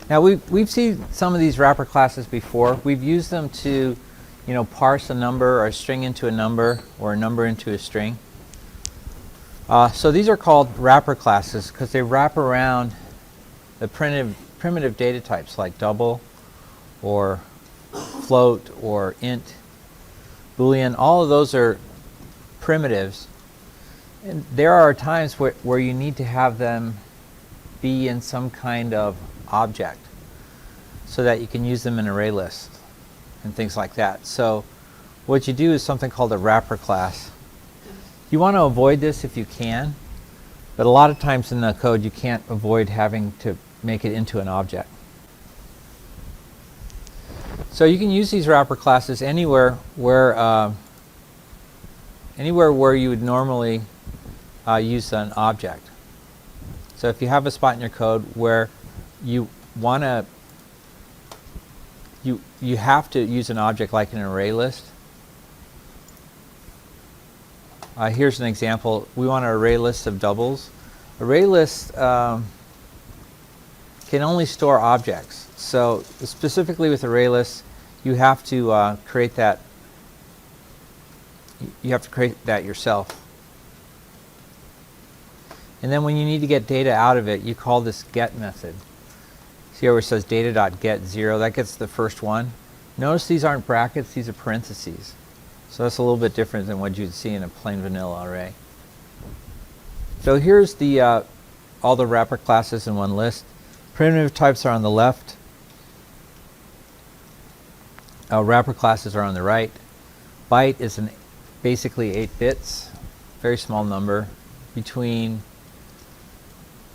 Now we've seen some of these wrapper classes before. We've used them to, parse a number or a string into a number or a number into a string. So these are called wrapper classes because they wrap around the primitive data types like double or float or int, boolean. All of those are primitives. And there are times where you need to have them be in some kind of object so that you can use them in array lists and things like that. So what you do is something called a wrapper class. You want to avoid this if you can, but a lot of times in the code you can't avoid having to make it into an object. So you can use these wrapper classes anywhere where you would normally use an object. So if you have a spot in your code where you have to use an object like an array list. Here's an example. We want an array list of doubles. Array lists can only store objects. So specifically with array lists, you have to create that. You have to create that yourself. And then when you need to get data out of it, you call this get method. See where it says data.get0, that gets the first one. Notice these aren't brackets, these are parentheses. So that's a little bit different than what you'd see in a plain vanilla array. So here's the all the wrapper classes in one list. Primitive types are on the left. Wrapper classes are on the right. Byte is basically 8 bits, very small number, between,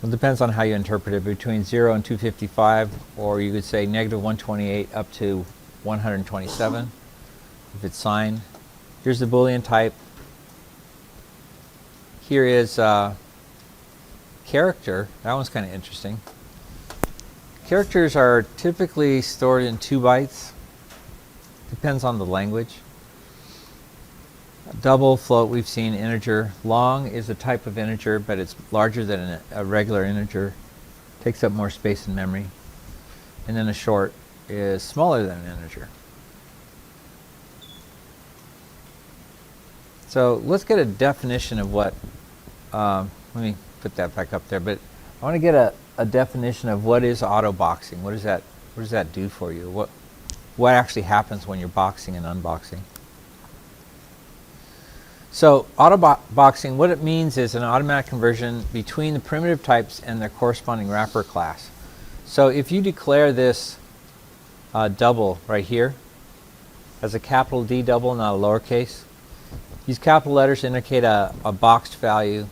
well, it depends on how you interpret it, between 0 and 255, or you could say -128 up to 127 if it's signed. Here's the Boolean type. Here is character. That one's kind of interesting. Characters are typically stored in 2 bytes. Depends on the language. Double, float, we've seen integer. Long is a type of integer, but it's larger than a regular integer. Takes up more space in memory. And then a short is smaller than an integer. So let's get a definition of what, let me put that back up there, but I want to get a definition of what is auto boxing. What does that do for you? What actually happens when you're boxing and unboxing? So auto boxing, what it means is an automatic conversion between the primitive types and their corresponding wrapper class. So if you declare this double right here as a capital D double, not a lowercase, these capital letters indicate a boxed value,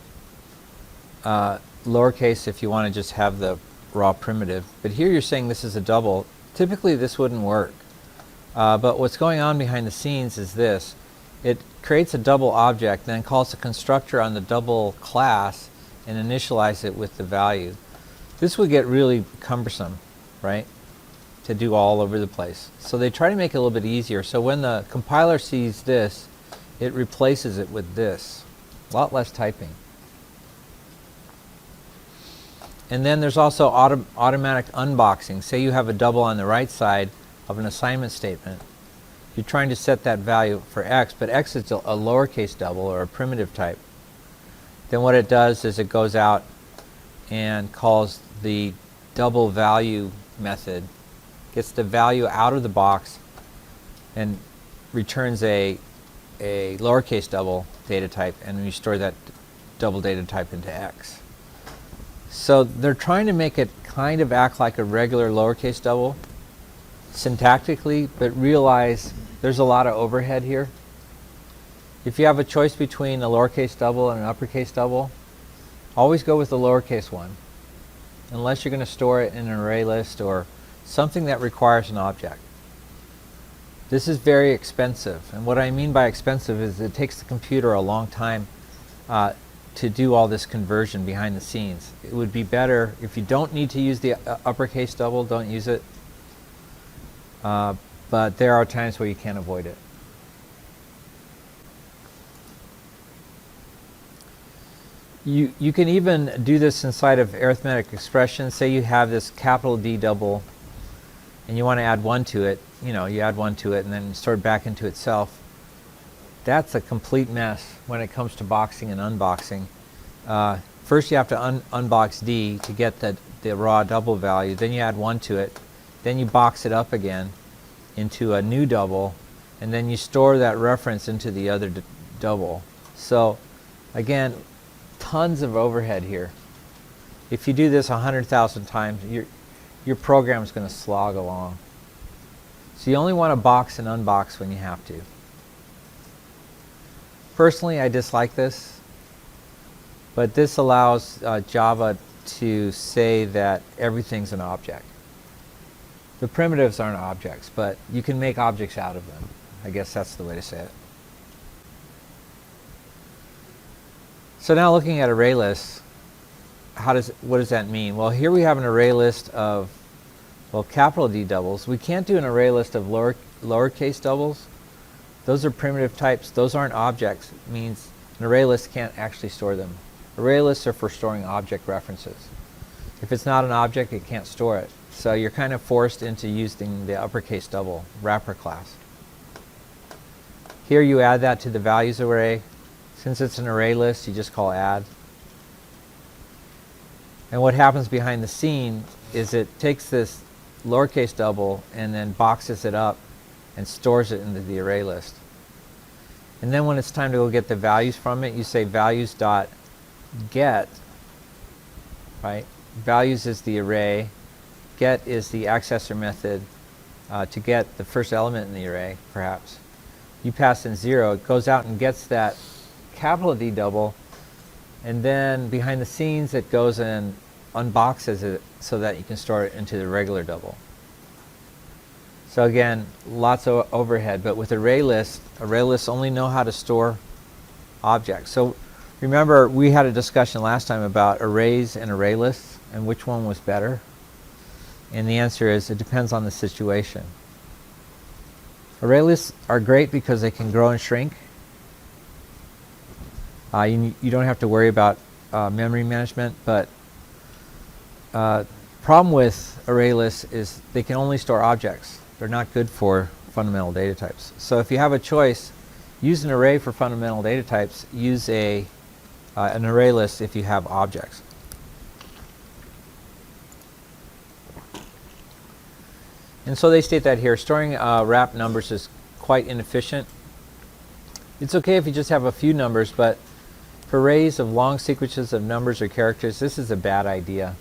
lowercase if you want to just have the raw primitive. But here you're saying this is a double. Typically this wouldn't work. But what's going on behind the scenes is this. It creates a double object, then calls a constructor on the double class and initialize it with the value. This would get really cumbersome, right? To do all over the place. So they try to make it a little bit easier. So when the compiler sees this, it replaces it with this. A lot less typing. And then there's also automatic unboxing. Say you have a double on the right side of an assignment statement. You're trying to set that value for x, but x is a lowercase double or a primitive type. Then what it does is it goes out and calls the double value method, gets the value out of the box, and returns a lowercase double data type, and we store that double data type into x. So they're trying to make it kind of act like a regular lowercase double syntactically, but realize there's a lot of overhead here. If you have a choice between a lowercase double and an uppercase double, always go with the lowercase one, unless you're going to store it in an array list or something that requires an object. This is very expensive, and what I mean by expensive is it takes the computer a long time to do all this conversion behind the scenes. It would be better if you don't need to use the uppercase double, don't use it. But there are times where you can't avoid it. You can even do this inside of arithmetic expressions. Say you have this capital D double and you want to add 1 to it. You add 1 to it and then store it back into itself. That's a complete mess when it comes to boxing and unboxing. First you have to unbox D to get the raw double value. Then you add 1 to it. Then you box it up again into a new double. And then you store that reference into the other double. So again, tons of overhead here. If you do this 100,000 times, your program is going to slog along. So you only want to box and unbox when you have to. Personally, I dislike this, but this allows Java to say that everything's an object. The primitives aren't objects, but you can make objects out of them. I guess that's the way to say it. So now looking at array lists, what does that mean? Well, here we have an array list of, capital D doubles. We can't do an array list of lowercase doubles. Those are primitive types. Those aren't objects. It means an array list can't actually store them. Array lists are for storing object references. If it's not an object, it can't store it. So you're kind of forced into using the uppercase double wrapper class. Here you add that to the values array. Since it's an array list, you just call add. And what happens behind the scene is it takes this lowercase double and then boxes it up and stores it into the array list. And then when it's time to go get the values from it, you say values.get, right? Values is the array. Get is the accessor method to get the first element in the array, perhaps. You pass in 0, it goes out and gets that capital D double, and then behind the scenes it goes and unboxes it so that you can store it into the regular double. So again, lots of overhead, but with array lists only know how to store objects. So remember, we had a discussion last time about arrays and array lists and which one was better. And the answer is it depends on the situation. Array lists are great because they can grow and shrink. You don't have to worry about memory management, but problem with array lists is they can only store objects. They're not good for fundamental data types. So if you have a choice, use an array for fundamental data types, use an array list if you have objects. And so they state that here, storing wrap numbers is quite inefficient. It's okay if you just have a few numbers, but for arrays of long sequences of numbers or characters, this is a bad idea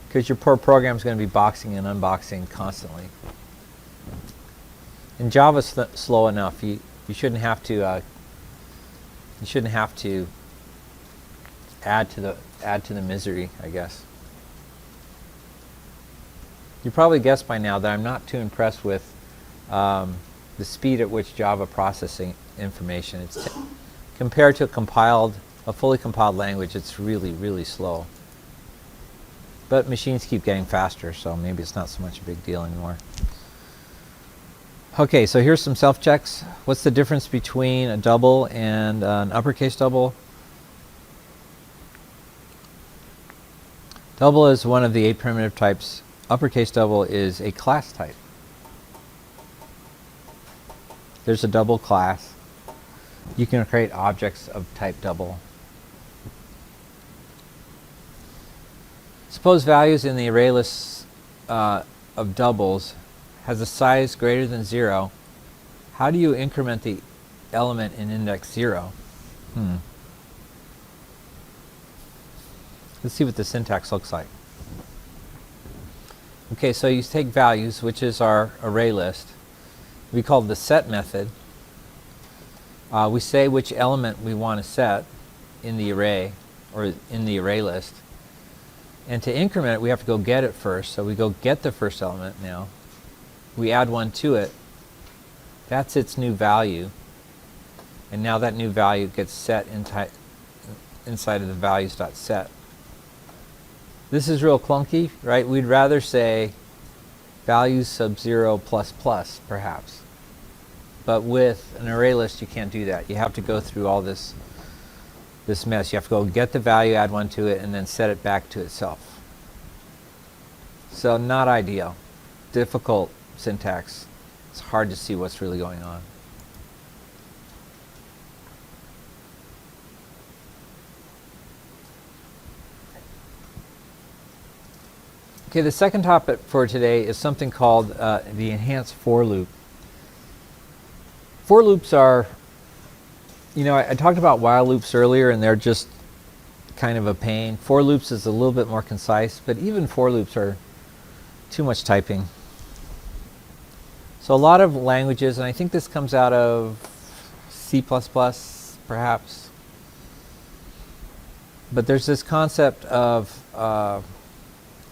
because your poor program is going to be boxing and unboxing constantly. And Java's slow enough. You shouldn't have to add to the misery, I guess. You probably guessed by now that I'm not too impressed with the speed at which Java processing information. It's compared to a fully compiled language, it's really, really slow. But machines keep getting faster, so maybe it's not so much a big deal anymore. Okay, so here's some self-checks. What's the difference between a double and an uppercase double? Double is one of the 8 primitive types. Uppercase double is a class type. There's a double class. You can create objects of type double. Suppose values in the array list of doubles has a size greater than 0. How do you increment the element in index 0? Let's see what the syntax looks like. Okay, so you take values, which is our array list. We call the set method. We say which element we want to set in the array or in the array list. And to increment it, we have to go get it first. So we go get the first element now. We add 1 to it. That's its new value. And now that new value gets set inside of the values.set. This is real clunky, right? We'd rather say values sub 0 plus plus, perhaps. But with an array list, you can't do that. You have to go through all this this mess. You have to go get the value, add one to it, and then set it back to itself. So not ideal. Difficult syntax. It's hard to see what's really going on. Okay, the second topic for today is something called the enhanced for loop. For loops are, I talked about while loops earlier, and they're just kind of a pain. For loops is a little bit more concise, but even for loops are too much typing. So a lot of languages, and I think this comes out of C++, perhaps, but there's this concept of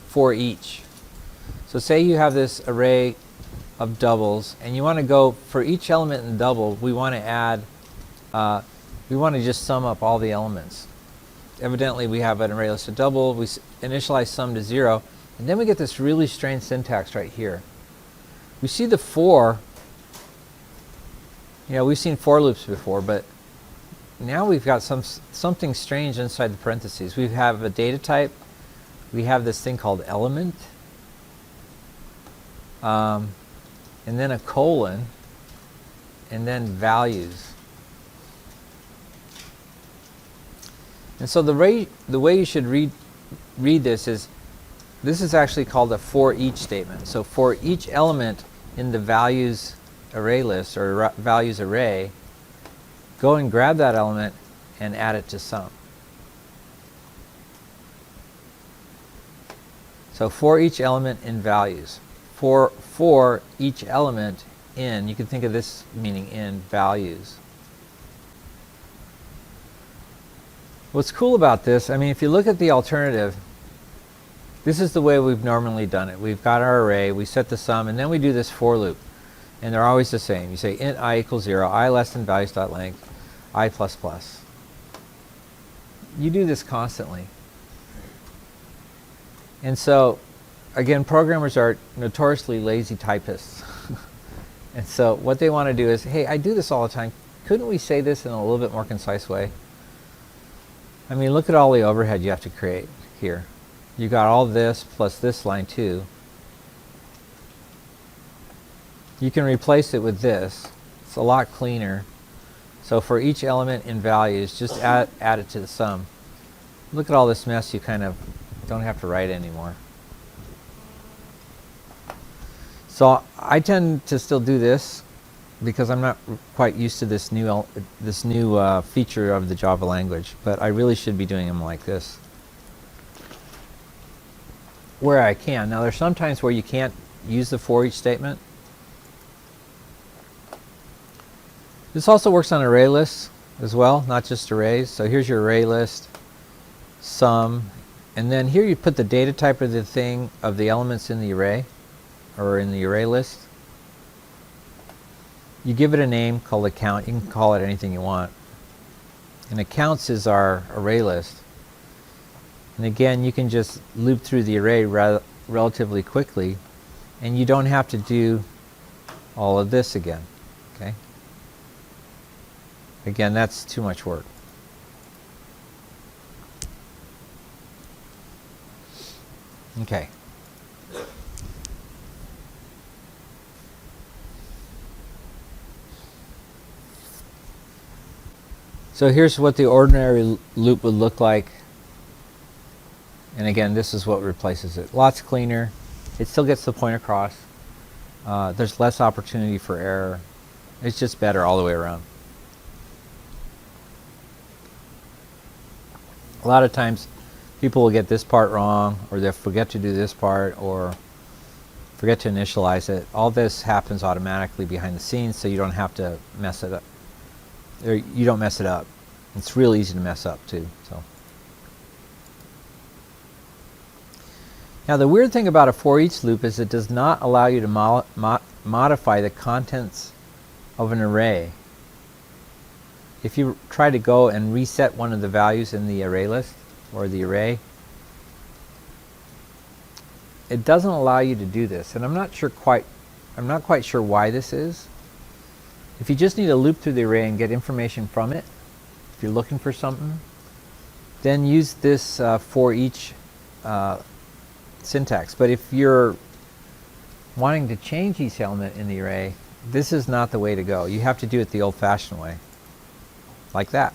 for each. So say you have this array of doubles, and you want to go for each element in the double, we want to add, we want to just sum up all the elements. Evidently we have an array list of double, we initialize sum to 0, and then we get this really strange syntax right here. We see the for, we've seen for loops before, but now we've got something strange inside the parentheses. We have a data type, we have this thing called element, and then a colon, and then values. And so the way you should read this is actually called a for each statement. So for each element in the values array list or values array, go and grab that element and add it to sum. So for each element in values. For each element in, you can think of this meaning in values. What's cool about this, if you look at the alternative, this is the way we've normally done it. We've got our array, we set the sum, and then we do this for loop. And they're always the same. You say int I equals 0, I less than values.length, I plus plus. You do this constantly. And so, again, programmers are notoriously lazy typists. And so what they want to do is, hey, I do this all the time. Couldn't we say this in a little bit more concise way? Look at all the overhead you have to create here. You got all this plus this line too. You can replace it with this. It's a lot cleaner. So for each element in values, just add it to the sum. Look at all this mess you kind of don't have to write anymore. So I tend to still do this because I'm not quite used to this new feature of the Java language, but I really should be doing them like this where I can. Now there's sometimes where you can't use the for each statement. This also works on array lists as well, not just arrays. So here's your array list, sum, and then here you put the data type of the thing of the elements in the array or in the array list. You give it a name called a count. You can call it anything you want. And accounts is our array list. And again, you can just loop through the array relatively quickly, and you don't have to do all of this again. Okay? Again, that's too much work. Okay. So here's what the ordinary loop would look like. And again, this is what replaces it. Lots cleaner. It still gets the point across. There's less opportunity for error. It's just better all the way around. A lot of times people will get this part wrong, or they'll forget to do this part, or forget to initialize it. All this happens automatically behind the scenes, so you don't have to mess it up. Or you don't mess it up. It's real easy to mess up too. So now the weird thing about a for each loop is it does not allow you to modify the contents of an array. If you try to go and reset one of the values in the array list or the array, it doesn't allow you to do this, and I'm not quite sure why this is. If you just need to loop through the array and get information from it, if you're looking for something, then use this for each syntax. But if you're wanting to change each element in the array, this is not the way to go. You have to do it the old-fashioned way, like that.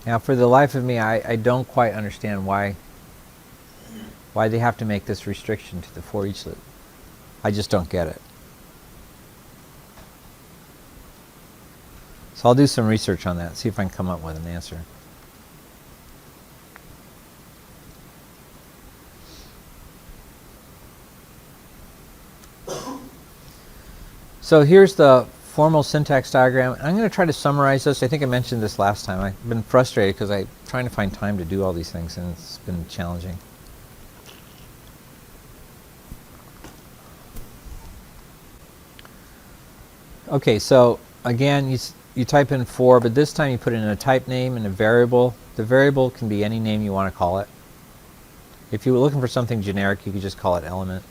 Now, for the life of me, I don't quite understand why they have to make this restriction to the for each loop. I just don't get it. So I'll do some research on that, see if I can come up with an answer. So here's the formal syntax diagram. I'm going to try to summarize this. I think I mentioned this last time. I've been frustrated because I'm trying to find time to do all these things, and it's been challenging. Okay, so again, you type in for, but this time you put in a type name and a variable. The variable can be any name you want to call it. If you were looking for something generic, you could just call it element.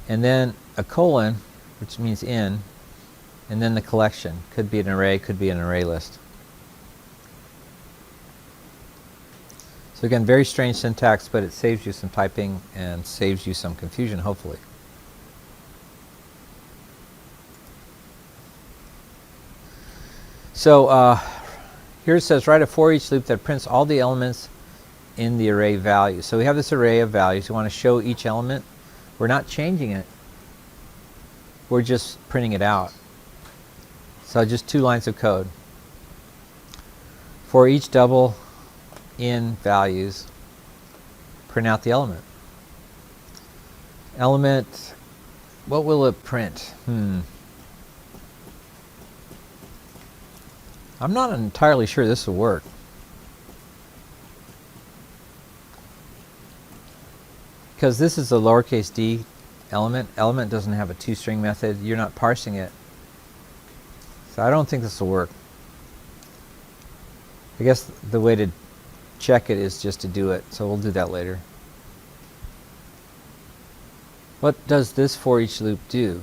And then a colon, which means in, and then the collection. Could be an array, could be an array list. So again, very strange syntax, but it saves you some typing and saves you some confusion, hopefully. So here it says, write a for each loop that prints all the elements in the array value. So we have this array of values. We want to show each element. We're not changing it. We're just printing it out. So just 2 lines of code. For each double in values, print out the element. Element, what will it print? I'm not entirely sure this will work. Because this is a lowercase d element. Element doesn't have a toString method. You're not parsing it. So I don't think this will work. I guess the way to check it is just to do it. So we'll do that later. What does this for each loop do?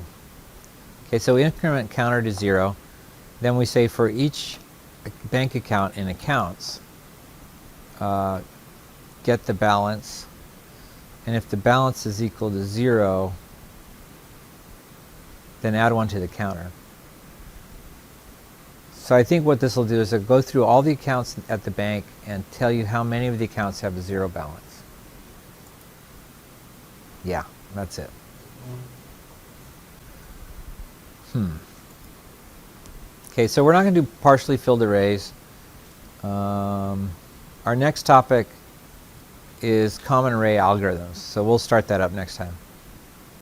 Okay, so we increment counter to 0. Then we say for each bank account in accounts, get the balance. And if the balance is equal to 0, then add 1 to the counter. So I think what this will do is it'll go through all the accounts at the bank and tell you how many of the accounts have a 0 balance. Yeah, that's it. Okay, so we're not going to do partially filled arrays. Our next topic is common array algorithms. So we'll start that up next time.